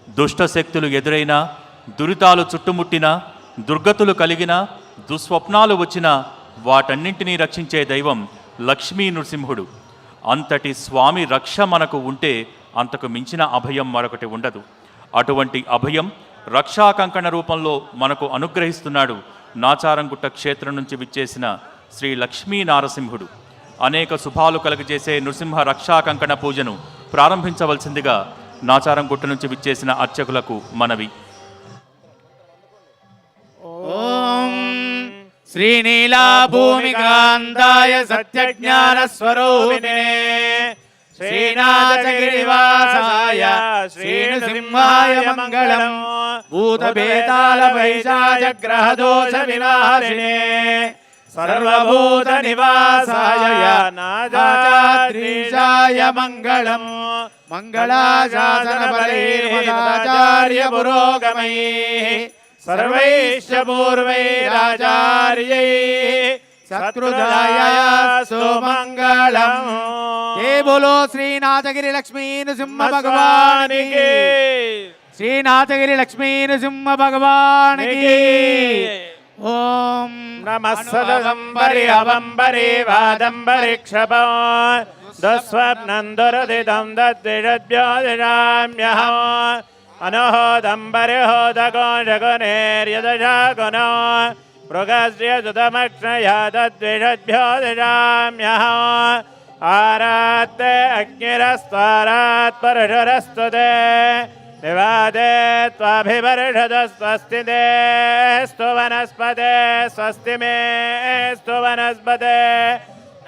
దుష్టశక్తులు ఎదురైనా, దురితాలు చుట్టుముట్టినా, దుర్గతులు కలిగినా, దుస్వప్నాలు వచ్చినా వాటన్నింటినీ రక్షించే దైవం లక్ష్మీ నృసింహుడు. అంతటి స్వామి రక్ష మనకు ఉంటే అంతకు మించిన అభయం మరొకటి ఉండదు. అటువంటి అభయం రక్షాకంకణ రూపంలో మనకు అనుగ్రహిస్తున్నాడు నాచారంగుట్ట క్షేత్రం నుంచి విచ్చేసిన శ్రీ లక్ష్మీ నారసింహుడు. అనేక శుభాలు కలుగజేసే నృసింహ రక్షాకంకణ పూజను ప్రారంభించవలసిందిగా నాచారంగుట్ట నుంచి విచ్చేసిన అర్చకులకు మనవి. శ్రీనీలా భూమికాంతాయ సత్యజ్ఞాన స్వరూపిణే శ్రీనాథగిరివాసాయ శ్రీనృసింహాయ మంగళం. భూతభేతాళ పైశాచగ్రహదోష వినాశినే సర్వభూత నివాసాయ నాదాద్రీశాయ మంగళం. మంగళాశాసన బలైర్మదాచార్య పురోగమైః సర్వైశ్చ పూర్వైరాచార్యైః సత్కృతాయాస్తు మంగళం. జై బోలో శ్రీనాథగిరి లక్ష్మీ నృసింహ భగవానికి, శ్రీనాథగిరి లక్ష్మీ నృసింహ భగవానికి. ఓం నమః సదంబరి అవంబరి వాదంబరి క్షపం దుస్వప్నం దురదిదం దద్విషద్భ్యోదిషామ్యహం అనోదంబరి హోదగోషగునేర్యదశాగుణో మృగశ్రియసుతమక్షయా తద్విషద్భ్యోదిషామ్యహం ఆరాత్తే అగ్నిరస్త్వారాత్ పరుషరస్తుతే నివాదే త్వాభివర్షద స్వస్తి స్తు వనస్పతే స్వస్తి మేస్తు వనస్పతే.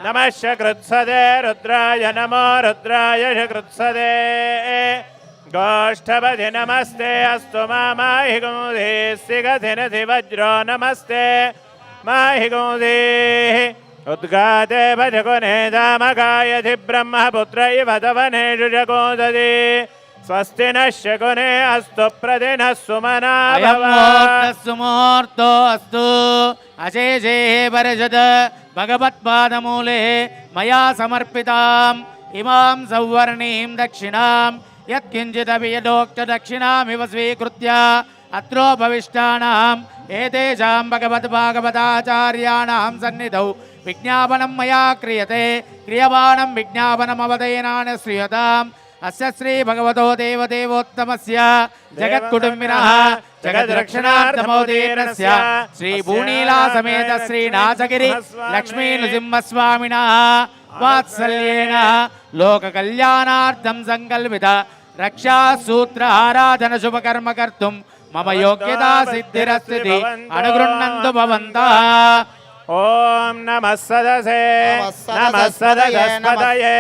నమః కృత్సదే రుద్రాయ నమో రుద్రాయ కృత్సదే. గోష్ఠపతి నమస్తే అస్తు మాహి గుంధీ సిగధినధి వజ్రో నమస్తే మాహి గుంధీ. ఉద్గాతే భజగునే దామగాయధి బ్రహ్మపుత్ర ఇవ తవనేషు జగోదది. స్వస్తి నశకునే అస్తు ప్రదినః సుమనా సుముహూర్తో అస్తు. అశేషే పరిషద్ భగవత్పాదమూలే మయా సమర్పితాం ఇమాం సౌవర్ణీం దక్షిణాం యత్కించిదపి యదోక్త దక్షిణామివ స్వీకృత్య అత్రోపవిష్టానాం ఏతేషాం భగవద్భాగవతాచార్యాణాం సన్నిధౌ విజ్ఞాపనం మయా క్రియతే. క్రియమాణం విజ్ఞాపనమవదేనాన శ్రీయతాం. అస్య శ్రీ భగవతో దేవదేవోత్తమస్య జగత్కుటుంబినః జగద్రక్షణార్థమోదీర్ణస్య శ్రీ భూనీలా సమేత శ్రీనాథగిరి లక్ష్మీ నృసింహస్వామినః వాత్సల్యేన లోక కళ్యాణార్థం సంకల్పిత రక్షా సూత్ర ఆరాధన శుభకర్మ కర్తుం మమ యోగ్యతా సిద్ధిరస్తి అనుగృహ్ణంతు భవంతః. ఓం నమః సదసే నమః సదగస్పతయే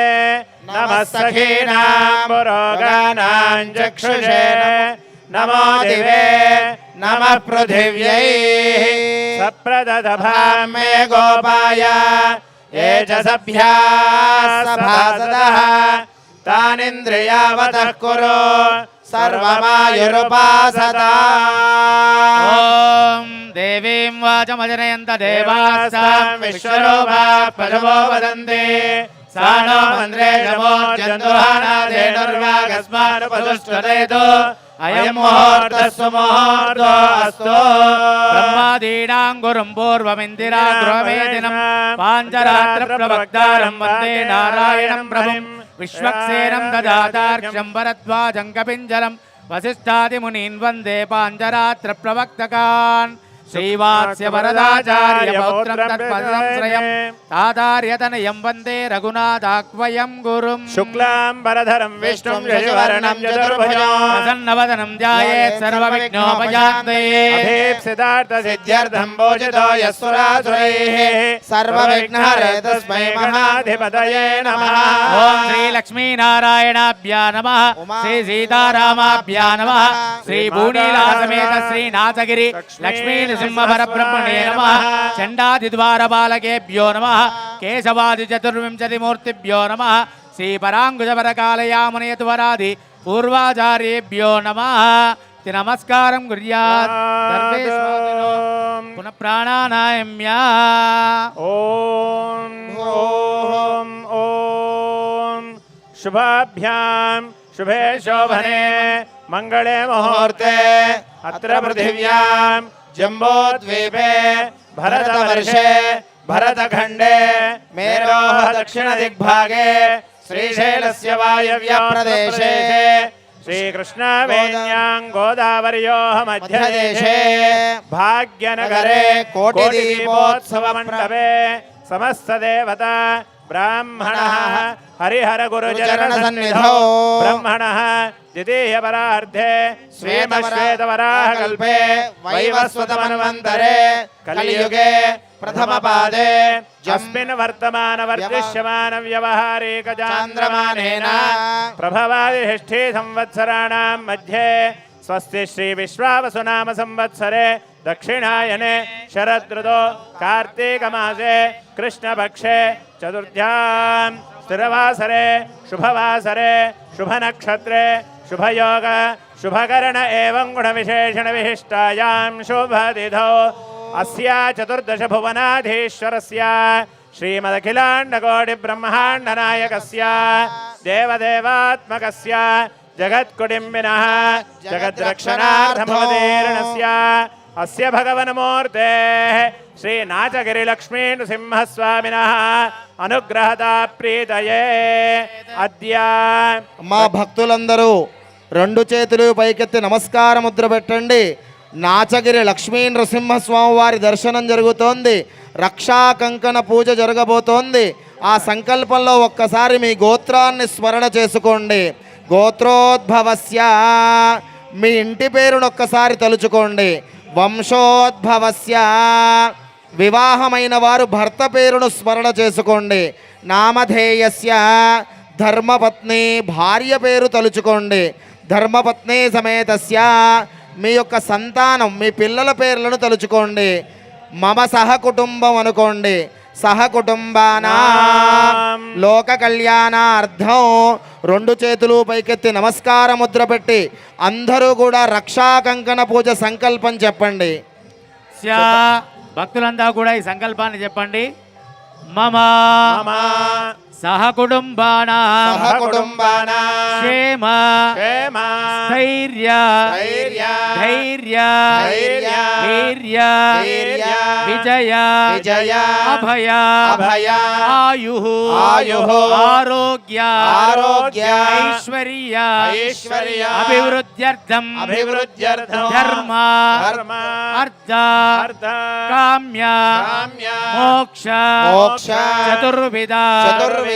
నమః సఖీనాం పురోగానాం చక్షుషే నమో దివే నమః పృథివ్యై సప్రదదభాం మే గోపాయ ఏ చ సభ్యాః సభాసదః తానింద్రియావతః కురు సర్వమాయురుపాసతా. ఓం దేవీం వాచమజనయంత దేవాస్తాం విశ్వరూపాః పశవో వదంతి సానో మంత్రే నమోర్జందుహానాదేనుర్వాగస్మానుపదుష్టుదేతు అయం ముహూర్తః సుముహూర్తో అస్తు. బ్రహ్మాదీనాం గురుం పూర్వమిందిరా గృహవేదినం పాంచరాత్ర ప్రవక్తారం వందే నారాయణం ప్రభుం విశ్వక్సేనం దదాతార్క్ష్యం భరద్వాజం కపింజలం వసిష్ఠాదిమునీన్ వందే పాంచరాత్ర ప్రవక్తకాన్. శ్రీవాత్స్య వరదాచార్య పౌత్రం తత్పదశ్రయం తాతార్యతనయం వందే రఘునాథాఖ్వయం గురుం. శుక్లాంబరధరం విష్ణుం శశివర్ణం చతుర్భుజం ప్రసన్నవదనం ధ్యాయేత్ సర్వవిఘ్నోపశాంతయే. అభీప్సితార్థ సిద్ధ్యర్థం పూజితో యస్సురాసురైః సర్వవిఘ్నహరే తస్మై మహాధిపతయే నమః. ఓం శ్రీ లక్ష్మీనారాయణాభ్యా నమః. శ్రీ సీతారామాభ్యా నమః. శ్రీ భూనీలా సమేత శ్రీనాథగిరి లక్ష్మీ నృసింహ పరబ్రహ్మణే నమః. చండాదిద్వారపాలకేభ్యో నమః. కేశవాది చతుర్వింశతిమూర్తిభ్యో నమః. శ్రీ పరాంకుశపరకాలయామునయద్వరాది పూర్వాచార్యేభ్యో నమః. నమస్కారం కుర్యాత్. పునః ప్రాణానాయమ్య. ఓం ఓం ఓం. శుభాభ్యాం శుభే శోభనే मङ्गले मुहूर्ते अत्र पृथिव्यां जम्बोद्वीपे भरतवर्षे भरतखण्डे मेरोः दक्षिणदिग्भागे श्रीशैलस्य वायव्यप्रदेशे श्रीकृष्णवेण्यां गोदावर्योः मध्यदेशे भाग्यनगरे कोटिदीपोत्सवमण्डपे समस्तदेवता ब्राह्मणः हरिहरगुरुचरणसन्निधौ ब्रह्मणः द्वितीयपरार्धे श्वेतवराहकल्पे वैवस्वतमन्वन्तरे कलियुगे प्रथमपादे अस्मिन् वर्तमानवर्तिष्यमानव्यवहारिकचान्द्रमानेन प्रभवादिषष्ठी संवत्सराणां मध्ये स्वस्ति श्रीविश्वावसुनाम संवत्सरे दक्षिणायने शरदृतो कार्तीकमासे कृष्णपक्षे चतुर्थ्यां स्थिरवासरे शुभवासरे शुभनक्षत्रे शुभयोग शुभकरण एवं गुणविशेषणविशिष्टायां शुभतिथौ अस्या चतुर्दश भुवनाधीश्वरस्य श्रीमदखिलाण्डकोटिब्रह्माण्डनायकस्य देवदेवात्मकस्य जगत्कुटिम्बिनः जगद्रक्षणार्थमवतीर्णस्य अस्य भगवन्मूर्तेः श्रीनाचगिरिलक्ष्मीनृसिंहस्वामिनः अनुग्रहता प्रीतये अद्य మా భక్తులందరూ రెండు చేతులు పైకెత్తి నమస్కార ముద్ర పెట్టండి. నాచగిరి లక్ష్మీ నృసింహస్వామి వారి దర్శనం జరుగుతోంది. రక్షా కంకణ పూజ జరగబోతోంది. ఆ సంకల్పంలో ఒక్కసారి మీ గోత్రాన్ని స్మరణ చేసుకోండి. గోత్రోద్భవస్య మీ ఇంటి పేరును ఒక్కసారి తలుచుకోండి. వంశోద్భవస్య వివాహమైన వారు భర్త పేరును స్మరణ చేసుకోండి. నామధేయస్య ధర్మపత్ని భార్య పేరు తలుచుకోండి. ధర్మపత్ని సమేతస్య మీ యొక్క సంతానం మీ పిల్లల పేర్లను తలుచుకోండి. మమ సహకుటుంబం అనుకోండి. సహకుటుంబానా లోక కళ్యాణార్థం రెండు చేతులు పైకెత్తి నమస్కార ముద్ర పెట్టి అందరూ కూడా రక్షా కంకణ పూజ సంకల్పం చెప్పండి. భక్తులంతా కూడా ఈ సంకల్పాన్ని చెప్పండి. మమ मम సహకుటుంబానాం సహకుటుంబానాం క్షేమ क्षेम స్థైర్య धैर्य ధైర్య धैर्य వీర్య వీర్య విజయ విజయ అభయ అభయ ఆయుః ఆయుః ఆరోగ్య आरोग्य ఐశ్వర్య ऐश्वर्य అభివృద్ధ్యర్థం अभिवृद्ध्यर्थं ధర్మ धर्म అర్థ अर्थ కామ్య काम्य మోక్ష మోక్ష చతుర్విధ చతుర్విధ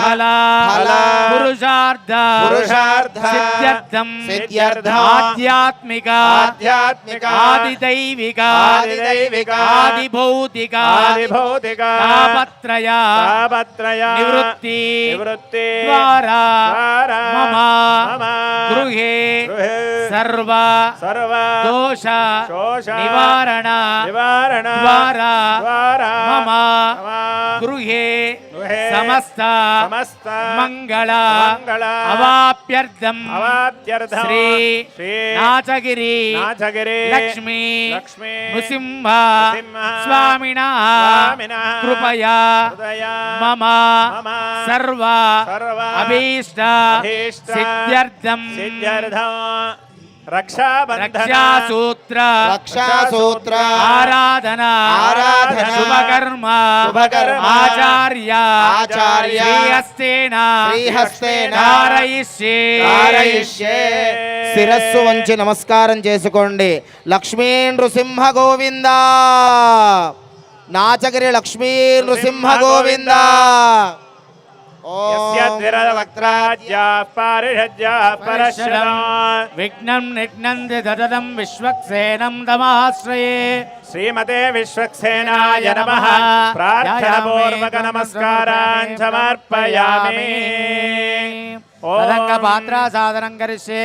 ఫల ఫల పురుషార్థ पुरुषार्थ సిద్ధ్యర్థం సిద్ధ్యర్థం ఆధ్యాత్మిక आध्यात्मिक ఆదిదైవిక आदिदैविक ఆదిభౌతిక आदिभौतिक తాపత్రయ तापत्रय నివృత్తి निवृत्ति ద్వారా द्वारा మమ मम గృహే गृहे సర్వ सर्व దోష शोष నివారణ निवारण ద్వారా द्वारा మమ मम గృహే गृहे సమస్త समस्त మంగళ మంగళ అవాప్యర్థం अवाप्त्यर्थं శ్రీ श्री నాచగిరి नाचगिरि లక్ష్మీ लक्ष्मी నృసింహ నృసింహ స్వామినః स्वामिनः కృపయా हृदया మమ मम సర్వ सर्व అభీష్ట अभीष्ट సిద్ధ్యర్థం सिद्ध्यर्थं रक्षाबन्धन రక్షాసూత్ర రక్షాసూత్ర ఆరాధన ఆరాధన శుభకర్మ శుభకర్మ ఆచార్య ఆచార్య శ్రీహస్తేన శ్రీహస్తేన ధారయిష్యే ధారయిష్యే. శిరస్సు వంచి నమస్కారం చేసుకోండి. లక్ష్మీ నృసింహ గోవింద నాచగిరి లక్ష్మీ నృసింహ గోవింద. यस्य द्विरवक्त्राज्याः पारिषज्याः परश्वरा విఘ్నం నిఘ్నంది దదదం విశ్వక్సేనం తమాశ్రయే श्रीमते विश्वक्सेनाय नमः प्रार्थनापूर्वक नमस्कारान् समर्पयामि తదంగ పాత్ర సాధనం కరిష్యే.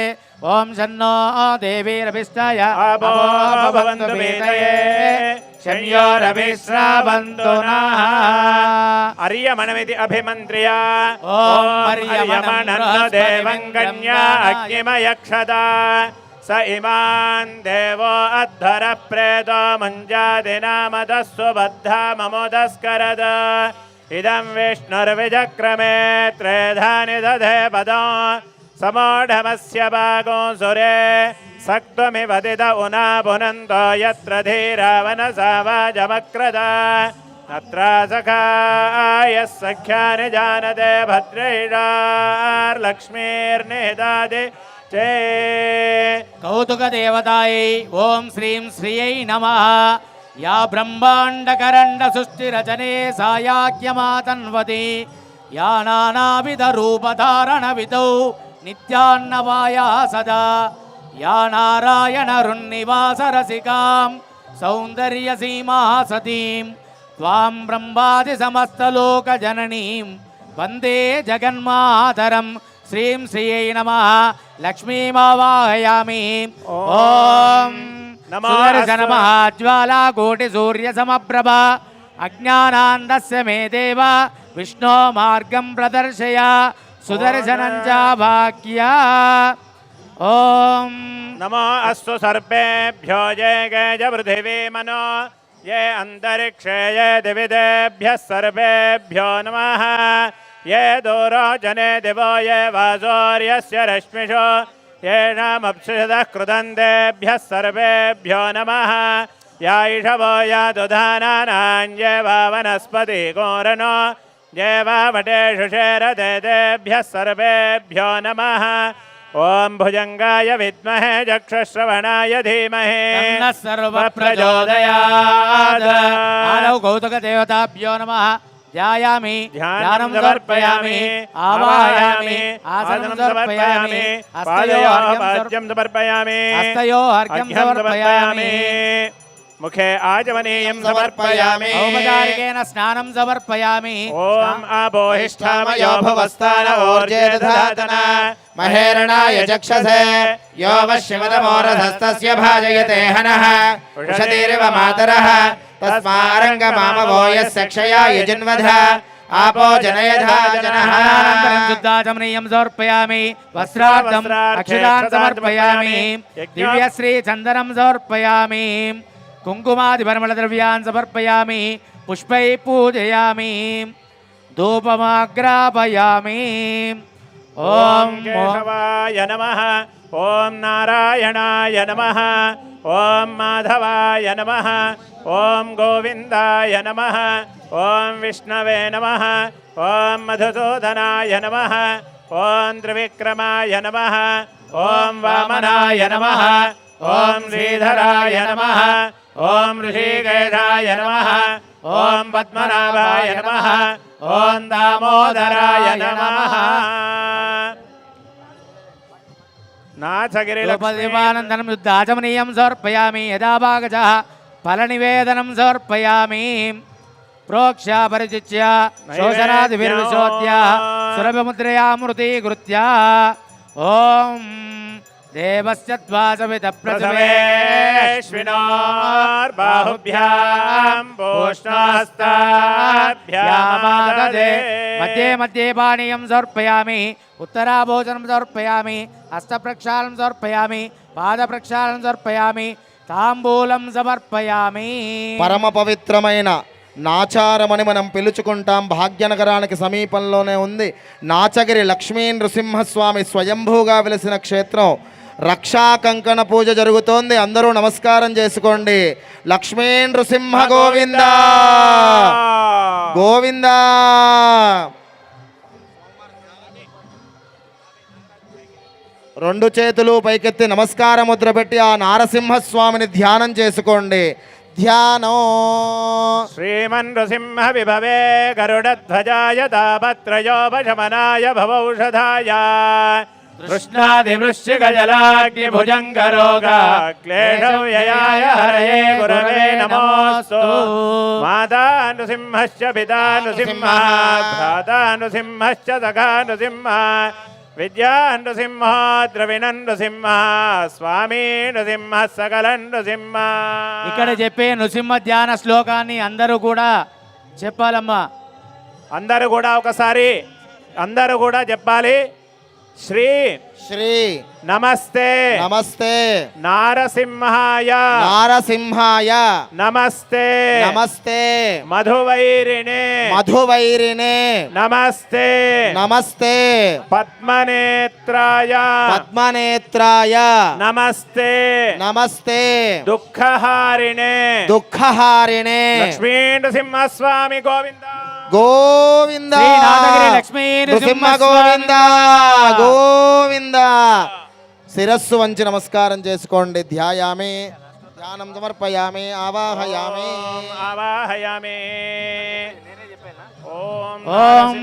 ఓం శన్నో దేవీరభిష్టాయ आपो भवन्तु वेदये शन्योरभिश्रावन्तु नः अर्यमणमिति अभिमन्त्र्य ॐ अर्यमणन्न देवं कन्या अग्निमयक्षता स इमान् देवो अध्वरः प्रेतो मुञ्जादिनामदः सुबद्धा ममोदस्करद इदं विष्णुर्विजक्रमे त्रेधानि दधे पदं సమోఢమస్య భాగో సురే సక్త్వమివదిత ఉనా పునంతో యత్ర ధీరావనసా వాజమక్రద నత్రాసఖాయ సఖ్యాని జానతే భద్రైరార్లక్ష్మీర్నిహితాది చే కౌతుక దేవతాయై ఓం శ్రీం శ్రియై నమః యా బ్రహ్మాండకరండ సృష్టిరచనే సాయాఖ్యమాతన్వతి యా నానావిధ రూపధారణ విధౌ నిత్యాన్నవాయా సదా యా నారాయణ రున్నివాస రసికాం సౌందర్య సీమా సతీం త్వాం బ్రహ్మాది సమస్తలోక జననీం వందే జగన్మాతరం శ్రీం శ్రీయై నమః లక్ష్మీమావాహయామి ఓం నమో సుదర్శన మహాజ్వాలా కోటి సూర్య సమప్రభ అజ్ఞానాందస్య మే దేవ విష్ణో మార్గం ప్రదర్శయ సుదర్శనం చ వాక్య ఓం నమో అస్సు సర్పేభ్యో జే గేజ పృథివీ మనో ये अंतरिक्षे ये दिविदेभ्यः सर्वेभ्यो नमः ये दूरो जने दिवो ये वासोर्यस्य रश्मिषो येषामप्सुषतः कृतन्तेभ्यः सर्वेभ्यो नमः या इषवो या दुधानानां ये वा वनस्पतिकोरनो ये वा वटेषु शेरते तेभ्यः सर्वेभ्यो नमः ओम भुजंगाय विद्महे चक्षुश्रवणाय धीमहि तन्नः सर्वः प्रचोदयात् आदौ कौतुक देवताभ्यो नमः ध्यायामि ध्यानं समर्पयामि आवाहयामि आसनं समर्पयामि पादयोर्घ्यं समर्पयामि हस्तयोः अर्घ्यं समर्पयामि मुखे आचमनीयं समर्पयामि औपचारिकेन स्नानं समर्पयामि ओम आबोहिष्ठामयो भवस्तान ऊर्जे दधातन महेरणाय चक्षसे यो वश्यमदमोरधस्तस्य भाजयते हनः उषतीरिव मातरः तस्मारङ्गमामवो यस्य क्षया यजिन्वध आपो जनयधा जनः शुद्धाचमनीयं समर्पयामि वस्त्रार्थम् अक्षतान् समर्पयामि दिव्यश्री चन्दनं समर्पयामि कुङ्कुमादिपरिमलद्रव्यान् समर्पयामि पुष्पैः पूजयामि धूपमाग्रापयामि ओम केशवाय नमः ओम नारायणाय नमः ओम माधवाय नमः ओम गोविन्दाय नमः ओम विष्णवे नमः ओम मधुसूदनाय नमः ओम त्रिविक्रमाय नमः ओम वामनाय नमः ओम श्रीधराय नमः ओम ऋषिकेशाय नमः ओम पद्मनाभाय नमः ओम दामोदराय नमः नाथगिरिलक्ष्मीनन्दनं युद्धाचमनीयं समर्पयामि यदा भागजः फलनिवेदनं समर्पयामि प्रोक्ष्य परिचित्य शोषणादिभिर्विशोध्य सुरभिमुद्रया मृतीकृत्य ॐ देवस्य द्वासवितप्रथमेश्विनोर्बाहुभ्यां पूष्णास्ताभ्यामाददे मध्ये मध्ये पानीयं समर्पयामि उत्तराभोजनं समर्पयामि हस्तप्रक्षालनं समर्पयामि पादप्रक्षालनं समर्पयामि తాంబూలం సమర్పయామి. పరమ పవిత్రమైన నాచారమని మనం పిలుచుకుంటాం. భాగ్యనగరానికి సమీపంలోనే ఉంది నాచగిరి లక్ష్మీ నృసింహస్వామి స్వయంభూగా వెలిసిన క్షేత్రం. రక్షా కంకణ పూజ జరుగుతోంది. అందరూ నమస్కారం చేసుకోండి. లక్ష్మీ నృసింహ గోవింద గోవింద. రెండు చేతులు పైకెత్తి నమస్కార ముద్ర పెట్టి ఆ నారసింహస్వామిని ధ్యానం చేసుకోండి. ధ్యానం. శ్రీమన్ నృసింహ విభవే గరుడధ్వజాయ తాపత్రయోపశమనాయ భవౌషధాయ కృష్ణాదివృశ్చికజలాగ్నిభుజంగరోగక్లేశవ్యయాయ హరయే గురవే నమోస్తు. మాతా నృసింహశ్చ పితా నృసింహ భ్రాతా నృసింహశ్చ సఖా నృసింహ విద్యా నృసింహ ద్రవిణం నృసింహ స్వామి నృసింహ సకల నృసింహ. ఇక్కడ చెప్పే నృసింహ ధ్యాన శ్లోకాన్ని అందరూ కూడా చెప్పాలమ్మా. అందరూ కూడా ఒకసారి అందరూ కూడా చెప్పాలి. శ్రీ శ్రీ నమస్తే నమస్తే నారసింహాయ నారసింహాయ నమస్తే నమస్తే మధువైరిణే మధువైరిణే నమస్తే నమస్తే పద్మనేత్రాయ పద్మనేత్రాయ నమస్తే నమస్తే దుఃఖహారిణే దుఃఖహారిణే లక్ష్మీ నృసింహస్వామి గోవింద గోవింద శ్రీ నాదగిరి లక్ష్మీ నృసింహ నృసింహ గోవింద గోవింద శిరస్సు వంచి నమస్కారం చేసుకోండి. ధ్యాయామి, ధ్యానం సమర్పయామి, ఆవాహయామి. ఆవాహయామి. ఓం ఓం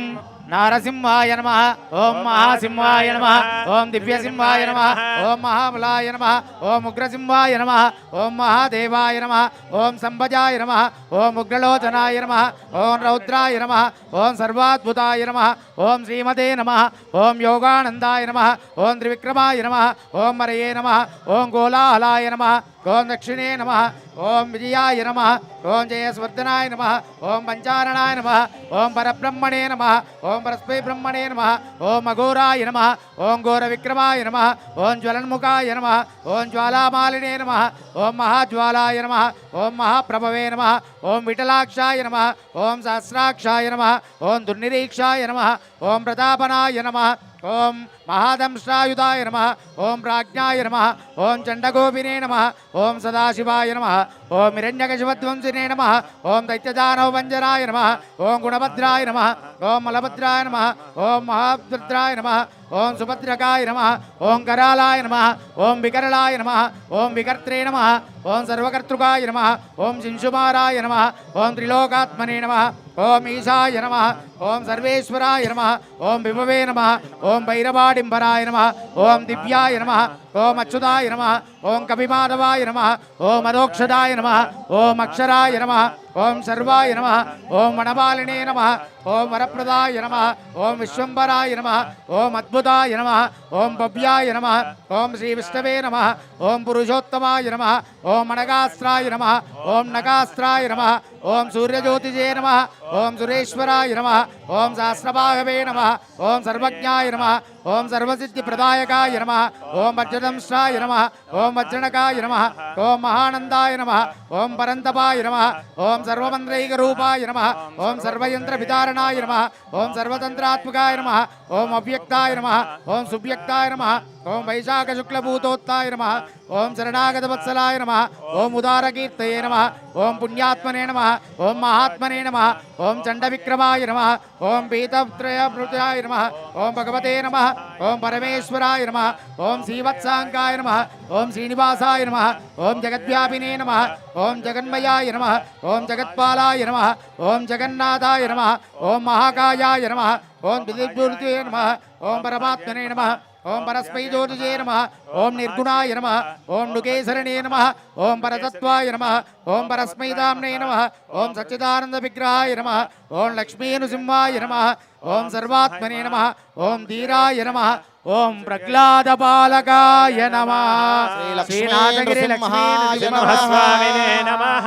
నారసింహాయ నమః. ఓం మహాసింహాయ నమః. ఓం దివ్యసింహాయ నమః. ఓం మహాబలాయ నమః. ఓం ఉగ్రసింహాయ నమః. ఓం మహాదేవాయ నమః. ఓం సంభజాయ నమః. ఓం ఉగ్రలోచనాయ నమః. ఓం రౌద్రాయ నమః. ఓం సర్వాద్భుతాయ నమః. ఓం శ్రీమతే నమః. ఓం యోగానందాయ నమః. ఓం త్రివిక్రమాయ నమః. ఓం మరయే నమః. ఓం గోలాహలాయ నమః. ఓం దక్షిణే నమః. ఓం విజయాయ నమః. ఓం జయస్వర్ధనాయ నమః. ఓం పంచారణాయ నమః. ఓం పరబ్రహ్మణే నమః. ఓం పరస్మై బ్రహ్మణే నమః. ఓం అఘోరాయ నమః. ఓం ఘోర విక్రమాయ నమః. ఓం జ్వలన్ముఖాయ నమః. ఓం జ్వాలామాలినే నమః. ఓం మహాజ్వాలాయ నమః. ఓం మహాప్రభవే నమః. ఓం విఠలాక్షాయ నమః. ఓం సహస్రాక్షాయ నమః. ఓం దుర్నిరీక్షాయ నమః. ఓం ప్రతాపనాయ నమః. ఓం మహాదంష్ట్రాయుధాయ నమః. ఓం ప్రాజ్ఞాయ నమః. ఓం చండగోపినే నమః. ఓం సదాశివాయ నమః. ఓం హిరణ్యకశివధ్వంసినే నమః. ఓం దైత్యదానవవంజరాయ నమః. ఓం గుణభద్రాయ నమః. ఓం మలభద్రాయ నమః. ఓం మహాభద్రాయ నమః. ఓం సుభద్రకాయ నమః. ఓం కరాలాయ నమః. ఓం వికరళాయ నమః. ఓం వికర్త్రే నమః. ఓం సర్వకర్తృకాయ నమః. ఓం శింశుమారాయ నమః. ఓం త్రిలోకాత్మనే నమః. ఓం ఈశాయ నమః. ఓం సర్వేశ్వరాయ నమః. ఓం విభవే నమః. ఓం భైరవాడింబరాయ నమః. ఓం దివ్యాయ నమః. ఓం అచ్యుతాయ నమః. ఓం కపిమాధవాయ నమః. ఓం అదోక్షదాయ నమః. ఓం అక్షరాయ నమః. ఓం సర్వాయ నమః. ఓం వనమాలినే నమః. ఓం వరప్రదాయ నమః. ఓం విశ్వంబరాయ నమః. ఓం అద్భుతాయ నమః. ఓం భవ్యాయ నమః. ఓం శ్రీ విష్ణవే నమః. ఓం పురుషోత్తమాయ నమః. ఓం అనగాస్త్రాయ నమః. ఓం నగాస్త్రాయ నమః. ఓం సూర్యజ్యోతిజే నమః. ఓం సురేశ్వరాయ నమః. ఓం సహస్రబాహవే నమః. ఓం సర్వజ్ఞాయ నమః. ఓం సర్వసిద్ధిప్రదాయకాయ నమః. ఓం వజ్రదంష్ట్రాయ నమః. ఓం వజ్రణకాయ నమః. ఓం మహానందాయ నమః. ఓం పరంతపాయ నమః. ఓం సర్వమంత్రైకరూపాయ నమః. ఓం సర్వయంత్రవితారణాయ నమః. ఓం సర్వతంత్రాత్మకాయ నమః. ఓం అవ్యక్తాయ నమః. ఓం సువ్యక్తాయ నమః. ఓం వైశాఖశుక్లభూతోత్తాయ నమః. ఓం శరణాగతవత్సలాయ నమః. ఓం ఉదారకీర్తయే నమః. ఓం పుణ్యాత్మనే నమః. ఓం మహాత్మనే నమః. ఓం చండవిక్రమాయ నమః. ఓం పీతత్రయమృతాయ నమః. ఓం భగవతే నమః. ఓం పరమేశ్వరాయ నమః. ఓం శ్రీవత్సాంకాయ నమః. ఓం శ్రీనివాసాయ నమః. ఓం జగద్వ్యాపినే నమః. ఓం జగన్మయాయ నమః. ఓం జగత్పాలాయ నమః. ఓం జగన్నాథాయ నమః. ఓం మహాకాయాయ నమః. ఓం విధిభూతే నమః. ఓం పరమాత్మనే నమః. ఓం పరస్మై జ్యోతిజే నమః. ఓం నిర్గుణాయ నమః. ఓం నృకేశరణే నమః. ఓం పరతత్వాయ నమః. ఓం పరస్మై దామ్నే నమః. ఓం సచ్చిదానంద విగ్రహాయ నమః. ఓం లక్ష్మీ నృసింహాయ నమః. ఓం సర్వాత్మనే నమః. ఓం ధీరాయ నమః. ఓం ప్రహ్లాద బాలకాయ నమః. శ్రీ నాదగిరి లక్ష్మీ నృసింహస్వామినే నమః.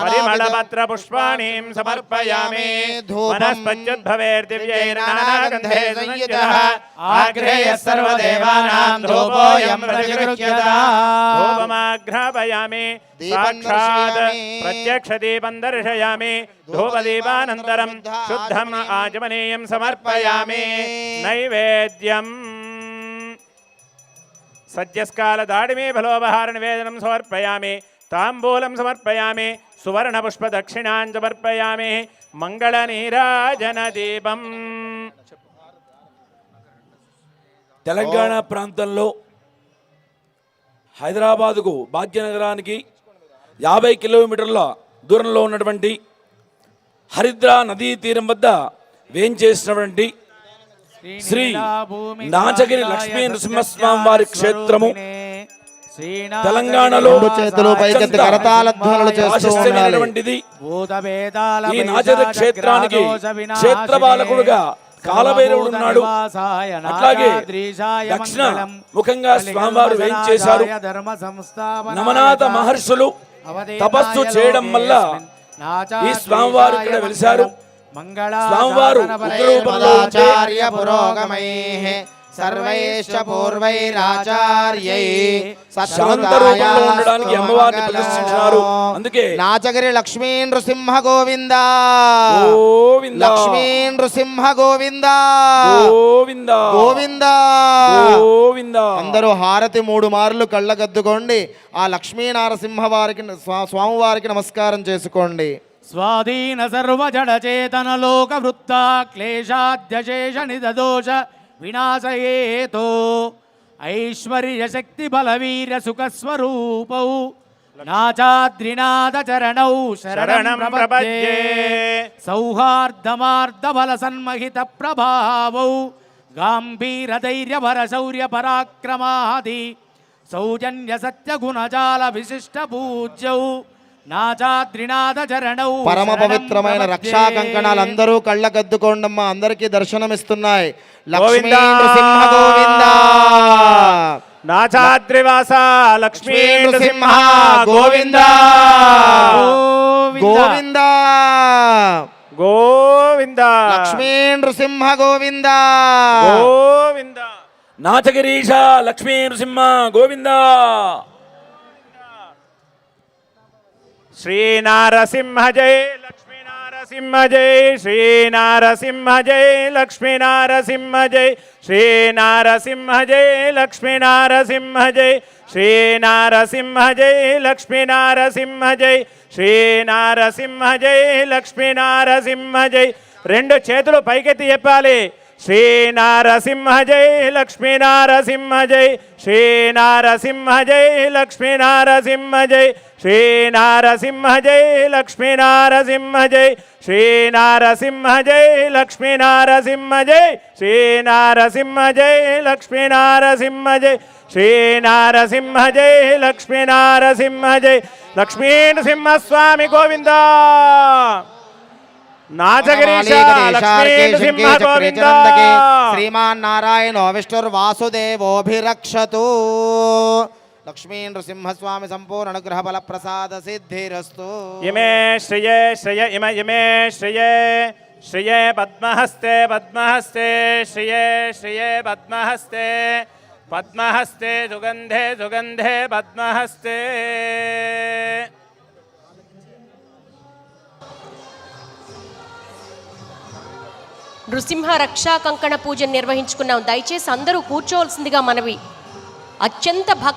పరిమళపత్ర పుష్పాణిం సమర్పయామి. వనస్పత్యుద్భవేర్దివ్యైర్నానాగంధే సంయుతః. ఆగ్రేయ సర్వదేవానాం ధూపోయం ప్రతిగృహ్యత. ధూపమాఘ్రాపయామి. సాక్షాత్ ప్రత్యక్ష దీపం దర్శయామి. ధూపదీపానంతరం శుద్ధం ఆచమనీయం సమర్పయామి. నైవేద్యం సద్యస్కాల దాడిమే ఫలోపహార నివేదనం సమర్పయామి. తాంబూలం సమర్పయామి. సువర్ణ పుష్ప దక్షిణాం సమర్పయామి. మంగళ నీరాజన దీపం. తెలంగాణ ప్రాంతంలో హైదరాబాదుకు భాగ్యనగరానికి 50 కిలోమీటర్ల దూరంలో ఉన్నటువంటి హరిద్రా నదీ తీరం వద్ద వేంచేసినటువంటి శ్రీ నాచగిరి లక్ష్మీ నృసింహస్వామి వారి క్షేత్రము తెలంగాణలో రెండు చేతులు పైకెత్తి కరతాళ ధ్వనులు చేస్తూ ఉండాలి. ఈ నాచగిరి క్షేత్రానికి క్షేత్రపాలకుడుగా కాలభైరవుడు ఉన్నాడు. అట్లాగే దక్షిణ ముఖంగా స్వామివారు వేయించేశారు. నమనాథ మహర్షులు తపస్సు చేయడం వల్ల ఈ స్వామివారు ఇక్కడ వెలిశారు. స్వామివారు ఉగ్రరూపంలో ఆచార్య పురోగమైః సర్వైశ్చ పూర్వైరాచార్యై శాంత రూపంలో ఉండడానికి అమ్మవారిని ప్రతిష్ఠించినారు. అందుకే నాచగిరి లక్ష్మీ నృసింహ గోవింద గోవింద లక్ష్మీ నృసింహ గోవింద గోవింద గోవింద గోవింద. అందరూ హారతి 3 మార్లు కళ్ళగద్దుకోండి. ఆ లక్ష్మీ నారసింహ వారికి స్వామివారికి నమస్కారం చేసుకోండి. స్వాధీన సర్వజడచేతన లోక వృత్త క్లేశాద్యశేష నిదోష వినాశయేతో ఐశ్వర్య శక్తి బలవీర సుఖస్వరూపౌ నాచాద్రినాథ చరణౌ శరణం ప్రపద్యే సౌహార్దమార్ద బల సన్మహిత ప్రభావౌ గాంభీర ధైర్య భర శౌర్య పరాక్రమాది సౌజన్య సత్య గుణజాల విశిష్ట పూజ్యౌ నాచాద్రినాథ చరణౌ పరమ పవిత్రమైన రక్షా కంకణాలు అందరూ కళ్ళకద్దుకోండమ్మా. అందరికీ దర్శనమిస్తున్నాయి. లక్ష్మీ గోవిందా. నృసింహ గోవింద నాచాద్రివాస లక్ష్మీ నృసింహ గోవింద గోవింద గోవింద లక్ష్మీ నృసింహ గోవింద గోవింద. నాచగిరీశ లక్ష్మీ నృసింహ గోవింద. శ్రీ నారసింహ జై లక్ష్మీ నారసింహ జై శ్రీ నారసింహ జై లక్ష్మీ నారసింహ జై శ్రీ నారసింహ జై లక్ష్మీ నారసింహ జై శ్రీ నారసింహ జై లక్ష్మీ నారసింహ జై శ్రీ నారసింహ జై లక్ష్మీ నారసింహ జై. 2 చేతులు పైకెత్తి చెప్పాలి. శ్రీ నారసింహ జై లక్ష్మీ నారసింహ జై శ్రీ నారసింహ జై లక్ష్మీ నారసింహ జై శ్రీ నారసింహ జై లక్ష్మీ నారసింహ జై శ్రీ నారసింహ జై లక్ష్మీ నారసింహ జై శ్రీ నారసింహ జై లక్ష్మీ నారసింహ జై శ్రీ నారసింహ జై లక్ష్మీ నారసింహ జై. లక్ష్మీ నృసింహస్వామి గోవింద. నాచగిరీశ లక్ష్మీ నృసింహ గోవింద. శ్రీమాన్ నారాయణో విష్ణుర్వాసుదేవోభిరక్షతు. లక్ష్మీ నృసింహస్వామి సంపూర్ణ అనుగ్రహ ఫల ప్రసాద సిద్ధిరస్తు. ఇమే శ్రియే శ్రియ ఇమే శ్రియే శ్రియే పద్మహస్తే పద్మహస్తే శ్రియే శ్రియే పద్మహస్తే పద్మహస్తే సుగంధే సుగంధే పద్మహస్తే. నృసింహ రక్షా కంకణ పూజను నిర్వహించుకున్నాం. దయచేసి అందరూ కూర్చోవలసిందిగా మనవి. అత్యంత భక్తి